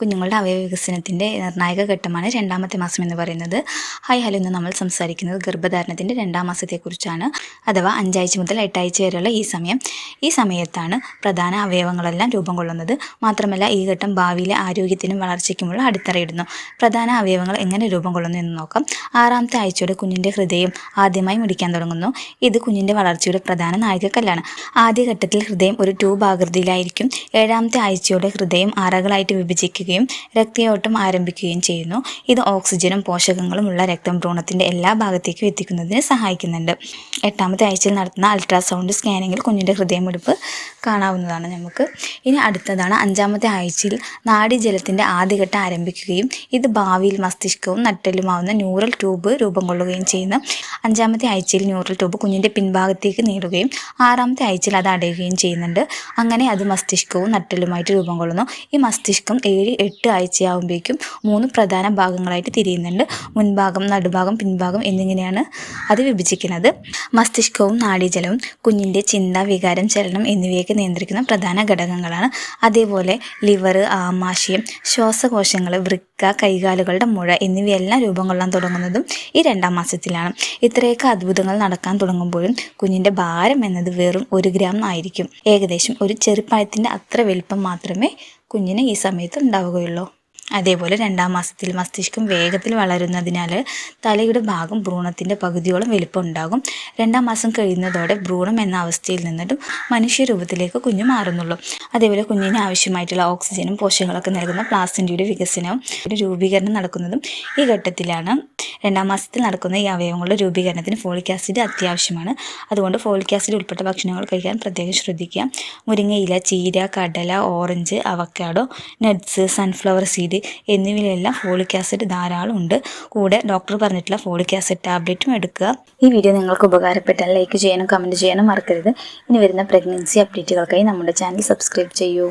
കുഞ്ഞുങ്ങളുടെ അവയവ വികസനത്തിൻ്റെ നിർണായക ഘട്ടമാണ് രണ്ടാമത്തെ മാസം എന്ന് പറയുന്നത്. ഹായ് ഹലോ, ഇന്ന് നമ്മൾ സംസാരിക്കുന്നത് ഗർഭധാരണത്തിൻ്റെ രണ്ടാം മാസത്തെക്കുറിച്ചാണ്. അഥവാ 5 ആഴ്ച മുതൽ 8 ആഴ്ച വരെയുള്ള ഈ സമയത്താണ് പ്രധാന അവയവങ്ങളെല്ലാം രൂപം കൊള്ളുന്നത്. മാത്രമല്ല ഈ ഘട്ടം ഭാവിയിലെ ആരോഗ്യത്തിനും വളർച്ചയ്ക്കുമുള്ള അടിത്തറയിടുന്നു. പ്രധാന അവയവങ്ങൾ എങ്ങനെ രൂപം കൊള്ളുന്നു എന്ന് നോക്കാം. 6ാമത്തെ ആഴ്ചയോടെ കുഞ്ഞിൻ്റെ ഹൃദയം ആദ്യമായി മിടിക്കാൻ തുടങ്ങുന്നു. ഇത് കുഞ്ഞിൻ്റെ വളർച്ചയുടെ പ്രധാന നാഴികക്കല്ലാണ്. ആദ്യഘട്ടത്തിൽ ഹൃദയം ഒരു ട്യൂബ് ആകൃതിയിലായിരിക്കും. 7ാമത്തെ ആഴ്ചയോടെ ഹൃദയം അറകളായിട്ട് വിഭജിക്കുകയും രക്തയോട്ടം ആരംഭിക്കുകയും ചെയ്യുന്നു. ഇത് ഓക്സിജനും പോഷകങ്ങളും ഉള്ള രക്തം ഭ്രൂണത്തിൻ്റെ എല്ലാ ഭാഗത്തേക്കും എത്തിക്കുന്നതിന് സഹായിക്കുന്നുണ്ട്. 8ാമത്തെ ആഴ്ചയിൽ നടത്തുന്ന അൾട്രാസൗണ്ട് സ്കാനിങ്ങിൽ കുഞ്ഞിൻ്റെ ഹൃദയമിടിപ്പ് കാണാവുന്നതാണ് നമുക്ക്. ഇനി അടുത്തതാണ് 5ാമത്തെ ആഴ്ചയിൽ നാഡീജലത്തിൻ്റെ ആദ്യഘട്ടം ആരംഭിക്കുകയും ഇത് ഭാവിയിൽ മസ്തിഷ്കവും നട്ടെല്ലുമാവുന്ന ന്യൂറൽ ട്യൂബ് രൂപം കൊള്ളുകയും ചെയ്യുന്നു. 5ാമത്തെ ആഴ്ചയിൽ ന്യൂറൽ ട്യൂബ് കുഞ്ഞിൻ്റെ പിൻഭാഗത്തേക്ക് നീളുകയും 6ാമത്തെ ആഴ്ചയിൽ അത് അടയുകയും ചെയ്യുന്നുണ്ട്. അങ്ങനെ അത് മസ്തിഷ്കവും നട്ടെല്ലുമായിട്ട് രൂപം കൊള്ളുന്നു. ഈ മസ്തിഷ്കം 7-8 ആഴ്ചയാകുമ്പോഴേക്കും 3 പ്രധാന ഭാഗങ്ങളായിട്ട് തിരിയുന്നുണ്ട്. മുൻഭാഗം, നടുഭാഗം, പിൻഭാഗം എന്നിങ്ങനെയാണ് അത് വിഭജിക്കുന്നത്. മസ്തിഷ്കവും നാഡീജലവും കുഞ്ഞിൻ്റെ ചിന്ത, വികാരം, ചലനം എന്നിവയൊക്കെ നിയന്ത്രിക്കുന്ന പ്രധാന ഘടകങ്ങളാണ്. അതേപോലെ ലിവർ, ആമാശയം, ശ്വാസകോശങ്ങൾ, വൃക്ക, കൈകാലുകളുടെ മുഴ എന്നിവയെല്ലാം രൂപം കൊള്ളാൻ തുടങ്ങുന്നതും ഈ 2ാം മാസത്തിലാണ്. ഇത്രയൊക്കെ അത്ഭുതങ്ങൾ നടക്കാൻ തുടങ്ങുമ്പോഴും കുഞ്ഞിൻ്റെ ഭാരം എന്നത് വെറും 1 ഗ്രാം ആയിരിക്കും. ഏകദേശം ഒരു ചെറുപ്പഴത്തിൻ്റെ അത്ര വലിപ്പം മാത്രമേ കുഞ്ഞിന് ഈ സമയത്ത് ഉണ്ടാവുകയുള്ളൂ. അതേപോലെ 2ാം മാസത്തിൽ മസ്തിഷ്കം വേഗത്തിൽ വളരുന്നതിനാൽ തലയുടെ ഭാഗം ഭ്രൂണത്തിൻ്റെ പകുതിയോളം വലിപ്പം ഉണ്ടാകും. 2ാം മാസം കഴിയുന്നതോടെ ഭ്രൂണം എന്ന അവസ്ഥയിൽ നിന്നിട്ടും മനുഷ്യരൂപത്തിലേക്ക് കുഞ്ഞ് മാറുന്നുള്ളൂ. അതേപോലെ കുഞ്ഞിന് ആവശ്യമായിട്ടുള്ള ഓക്സിജനും പോഷകങ്ങളൊക്കെ നൽകുന്ന പ്ലാസൻ്റയുടെ വികസനവും രൂപീകരണം നടക്കുന്നതും ഈ ഘട്ടത്തിലാണ്. 2ാം മാസത്തിൽ നടക്കുന്ന ഈ അവയവങ്ങളുടെ രൂപീകരണത്തിന് ഫോളിക് ആസിഡ് അത്യാവശ്യമാണ്. അതുകൊണ്ട് ഫോളിക് ആസിഡ് ഉൾപ്പെട്ട ഭക്ഷണങ്ങൾ കഴിക്കാൻ പ്രത്യേകം ശ്രദ്ധിക്കുക. മുരിങ്ങയില, ചീര, കടല, orange, avocado, nuts, sunflower seed എന്നിവയിലെല്ലാം ഫോളിക് ആസിഡ് ധാരാളം ഉണ്ട്. കൂടെ ഡോക്ടർ പറഞ്ഞിട്ടുള്ള ഫോളിക് ആസിഡ് ടാബ്ലറ്റും എടുക്കുക. ഈ വീഡിയോ നിങ്ങൾക്ക് ഉപകാരപ്പെട്ടാൽ ലൈക്ക് ചെയ്യാനും കമൻറ്റ് ചെയ്യാനും മറക്കരുത്. ഇനി വരുന്ന പ്രഗ്നൻസി അപ്ഡേറ്റുകൾക്കായി നമ്മുടെ ചാനൽ സബ്സ്ക്രൈബ് ചെയ്യൂ.